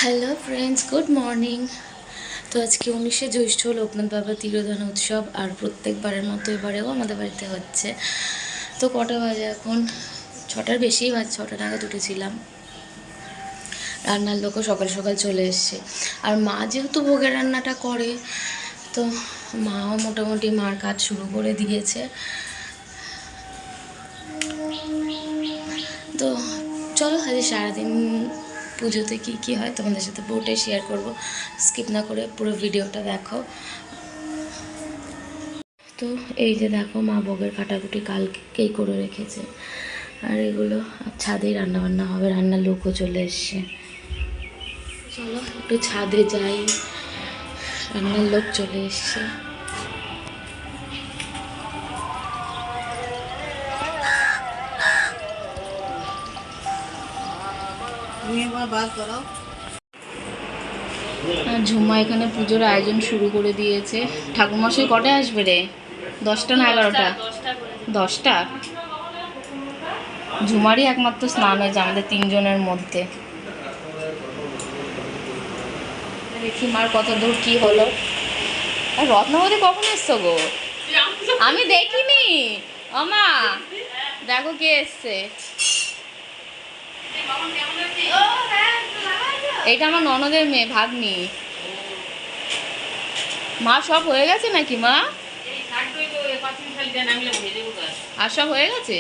Hello friends, good morning. তো আজকে 19শে জ্যৈষ্ঠ লোকনাথ বাবার তিরোধান উৎসব, আর প্রত্যেকবারের মতো এবারেও আমাদের বাড়িতে হচ্ছে। তো কটা বাজে এখন? 6টার বেশিই বাজে, 6টা নাগাদ উঠেছিলাম। রান্নার লোকও সকাল সকাল চলে এসছে, আর মা যেহেতু ভোগের রান্নাটা করে, তো মাও মোটামুটি মার কাজ শুরু করে দিয়েছে। তো চলো আজ সারাদিন পুজোতে কী কী হয় তোমাদের সাথে পুরোটাই শেয়ার করব। স্কিপ না করে পুরো ভিডিওটা দেখো। তো এই যে দেখো, মা ভোগের কাটাকুটি কালকেই করে রেখেছে, আর এগুলো ছাদেই রান্নাবান্না হবে। রান্নার লোকও চলে এসছে। চলো একটু ছাদে যাই, রান্নার লোক চলে এসছে। আর ঝুমা এখানে পুজোর আয়োজন শুরু করে দিয়েছে। ঠাকুরমশাই কটায় আসবে রে? 10টা না 11টা? 10টা। ঝুমারই একমাত্র স্নান হয়েছে আমাদের তিনজনের মধ্যে। দেখি মার কত দূর কি হলো। আর রত্নাবতী কখন এসছো গো? আমি দেখিনি। আমা দেখো কে এসছে। এইটা আমার ননদের মেয়ে, ভাগ্নি। মা সব হয়ে গেছে নাকি মা? আর সব হয়ে গেছে?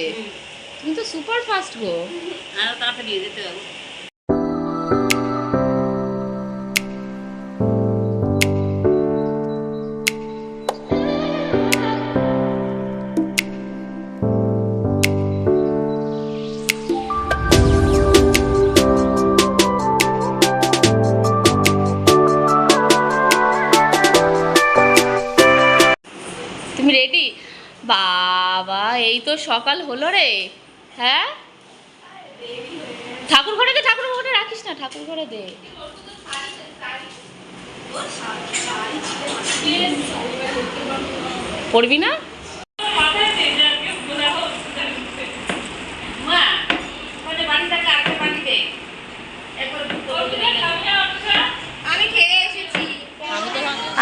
তুমি তো সুপার ফাস্ট গো। আরো তাড়াতাড়ি যেতে হবে। তুমি রেডি? বাবা, এই তো সকাল হলো রে। হ্যাঁ, ঠাকুর ঘরে দে, ঠাকুর ঘরে রাখিস না, ঠাকুর ঘরে দে। পড়বি না?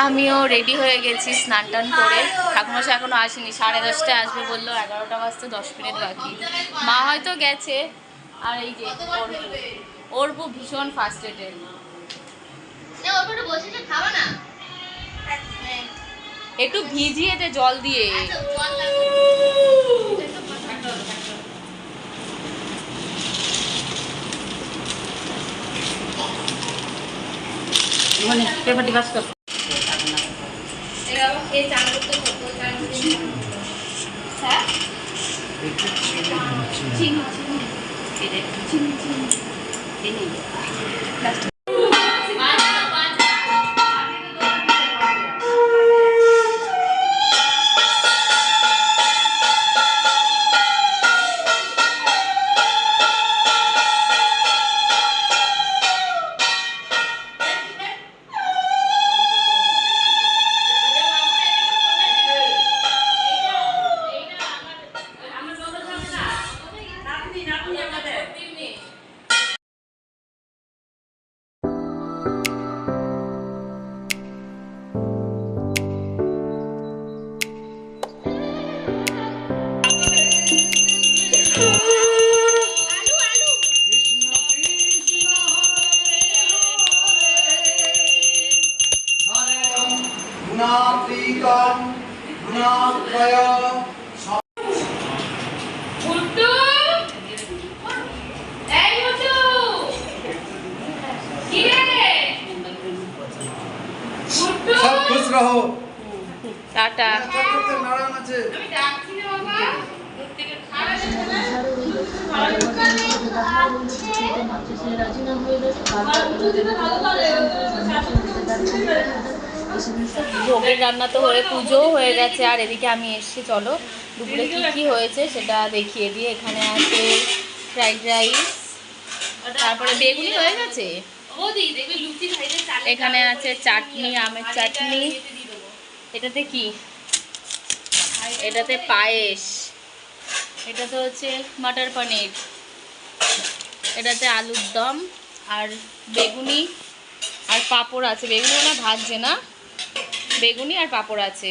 আমিও রেডি হয়ে গেছি স্নান টান করে। ঠাকুরমশাই এখনো আসেনি, 10:30টায় আসবে বললো, 11টা বাজতে 10 মিনিট বাকি। মা হয়তো গেছে। আর এই যে অর্পু ভীষণ ফার্স্টেটেড। একটু ভিজিয়ে দে জল দিয়ে। পেপারটি কাজ কর। টাটা। ভোগের রান্না তো হয়ে পুজোও হয়ে গেছে, আর এদিকে আমি এসছি। চলো দুপুরে কি কি হয়েছে সেটা দেখিয়ে দিয়ে। এখানে আছে ফ্রাইড রাইস, তারপরে বেগুনি হয়ে গেছে। এখানে আছে চাটনি, আমের চাটনি। এটাতে কি? এটাতে পায়েস। এটাতে হচ্ছে মটর পনির। এটাতে আলুর দম, আর বেগুনি আর পাঁপড় আছে। বেগুনি না ভাজছে না, বেগুনি আর পাঁপড় আছে।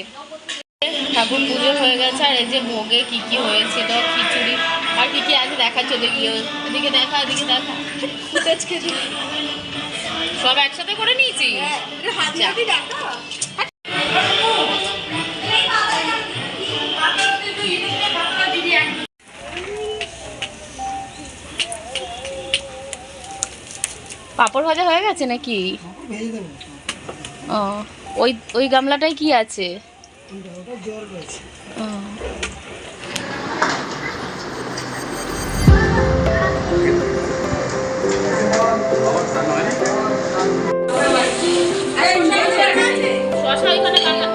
ঠাকুর পুজো হয়ে গেছে। আর এই যে ভোগে কি কি হয়েছিল, খিচুড়ি আর কি কি আছে দেখাচ্ছ দেখি। এদিকে দেখা, এদিকে দেখা, সব একসাথে করে নিয়েছি। পাঁপড় ভাজা হয়ে গেছে নাকি? ও, ওই ওই গামলাটায় কি আছে? ও, শশা ওইখানে কাটা।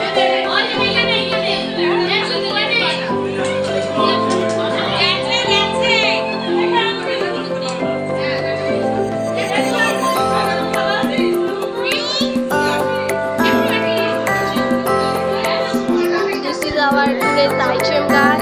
This is our today's item, guys.